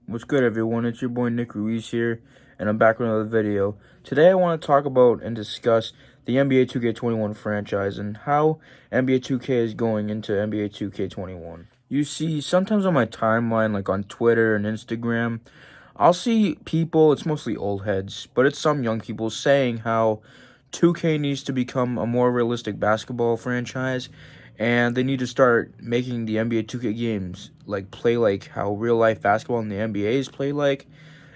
What's good, everyone? It's your boy Nick Ruiz here, and I'm back with another video. Today I want to talk about and discuss the NBA 2K21 franchise and how NBA 2K is going into NBA 2K21. You see, sometimes on my timeline, like on Twitter and Instagram, I'll see people, it's mostly old heads, but it's some young people saying how 2K needs to become a more realistic basketball franchise, and they need to start making the NBA 2K games play like how real life basketball in the NBA is played like.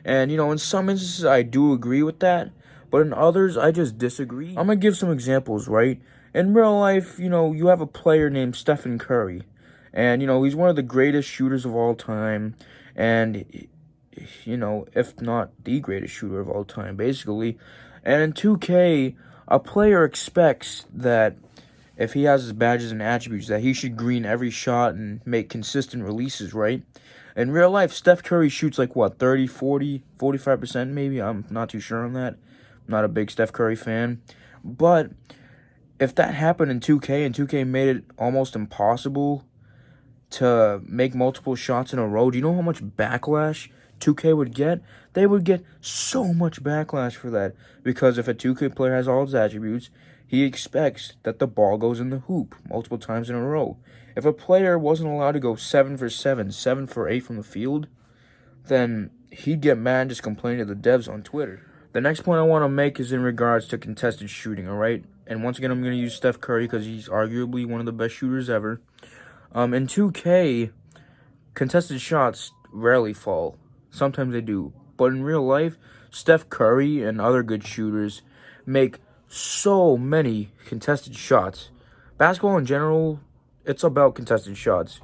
And in some instances I do agree with that, but in others I just disagree. I'm gonna give some examples, right? In real life, you have a player named Steph Curry, and he's one of the greatest shooters of all time, and if not the greatest shooter of all time, basically. And in 2K, a player expects that if he has his badges and attributes, that he should green every shot and make consistent releases, right? In real life, Steph Curry shoots 30, 40, 45% maybe. I'm not too sure on that. I'm not a big Steph Curry fan. But if that happened in 2K and 2K made it almost impossible to make multiple shots in a row, do you know how much backlash 2K would get? They would get so much backlash for that, because if a 2K player has all his attributes, he expects that the ball goes in the hoop multiple times in a row. If a player wasn't allowed to go 7 for 7, 7 for 8 from the field, then he'd get mad and just complain to the devs on Twitter. The next point I want to make is in regards to contested shooting, alright? And once again, I'm going to use Steph Curry because he's arguably one of the best shooters ever. In 2K, contested shots rarely fall. Sometimes they do. But in real life, Steph Curry and other good shooters make so many contested shots. Basketball in general, it's about contested shots.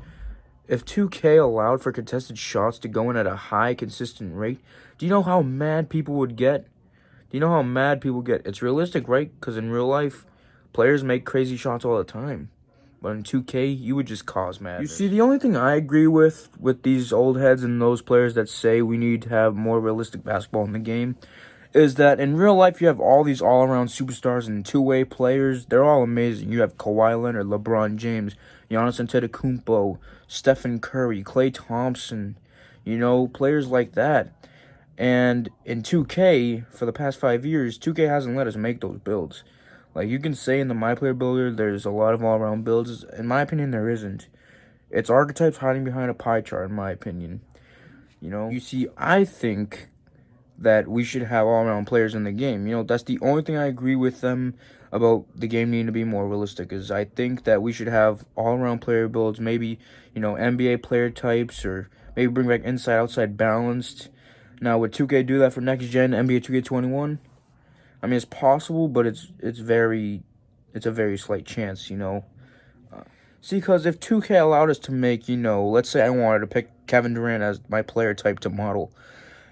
If 2K allowed for contested shots to go in at a high, consistent rate, do you know how mad people would get? Do you know how mad people get? It's realistic, right? Because in real life, players make crazy shots all the time. But in 2K, you would just cause madness. You see, the only thing I agree with these old heads and those players that say we need to have more realistic basketball in the game is that in real life, you have all these all-around superstars and two-way players. They're all amazing. You have Kawhi Leonard, LeBron James, Giannis Antetokounmpo, Stephen Curry, Klay Thompson, players like that. And in 2K, for the past 5 years, 2K hasn't let us make those builds. You can say in the My Player Builder, there's a lot of all-around builds. In my opinion, there isn't. It's archetypes hiding behind a pie chart, in my opinion. You see, I think that we should have all-around players in the game. That's the only thing I agree with them about the game needing to be more realistic, is I think that we should have all-around player builds, maybe, NBA player types, or maybe bring back inside-outside balanced. Now, would 2K do that for next-gen NBA 2K21? I mean, it's possible, but it's a very slight chance, See, because if 2K allowed us to make, let's say I wanted to pick Kevin Durant as my player type to model,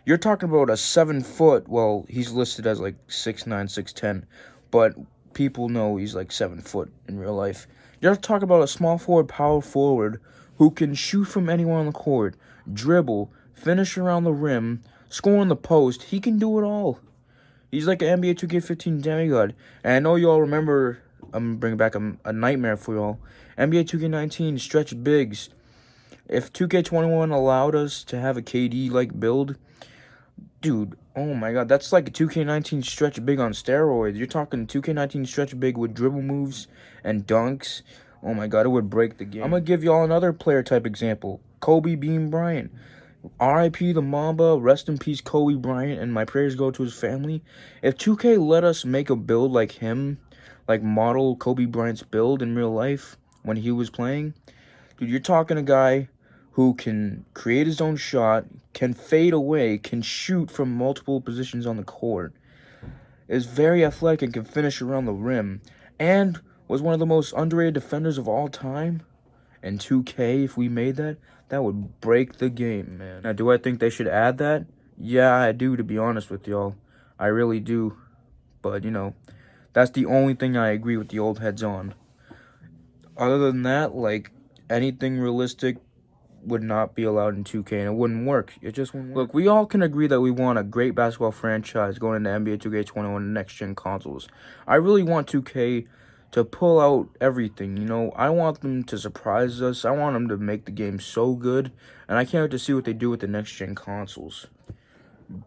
you're talking about a 7 foot, well, he's listed as 6'9", 6'10", but people know he's 7 foot in real life. You're talking about a small forward, power forward, who can shoot from anywhere on the court, dribble, finish around the rim, score in the post. He can do it all. He's like an NBA 2K15 demigod. And I know y'all remember, I'm bringing back a nightmare for y'all, NBA 2K19 stretch bigs. If 2K21 allowed us to have a KD-like build, dude, oh my god, that's like a 2K19 stretch big on steroids. You're talking 2K19 stretch big with dribble moves and dunks. Oh my god, it would break the game. I'm going to give y'all another player type example. Kobe Bean Bryant. R.I.P. the Mamba, rest in peace Kobe Bryant, and my prayers go to his family. If 2K let us make a build like him, model Kobe Bryant's build in real life when he was playing, dude, you're talking a guy who can create his own shot, can fade away, can shoot from multiple positions on the court, is very athletic and can finish around the rim, and was one of the most underrated defenders of all time. And 2K, if we made that, that would break the game, man. Now, do I think they should add that? Yeah, I do, to be honest with y'all. I really do. But, that's the only thing I agree with the old heads on. Other than that, anything realistic would not be allowed in 2K, and it wouldn't work. It just wouldn't work. Look, we all can agree that we want a great basketball franchise going into NBA 2K21 and next-gen consoles. I really want 2K to pull out everything. You know, I want them to surprise us. I want them to make the game so good, and I can't wait to see what they do with the next-gen consoles.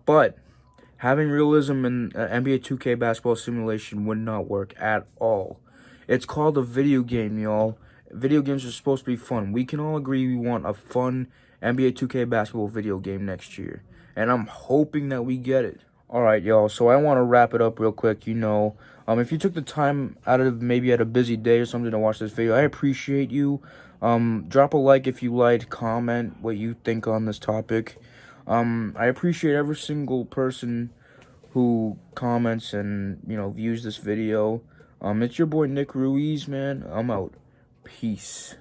But having realism in NBA 2K basketball simulation would not work at all. It's called a video game, y'all. Video games are supposed to be fun. We can all agree we want a fun NBA 2K basketball video game next year. And I'm hoping that we get it. Alright, y'all, so I want to wrap it up real quick. If you took the time out of maybe at a busy day or something to watch this video, I appreciate you. Drop a like if you liked, comment what you think on this topic. I appreciate every single person who comments and, views this video. It's your boy Nick Ruiz, man. I'm out. Peace.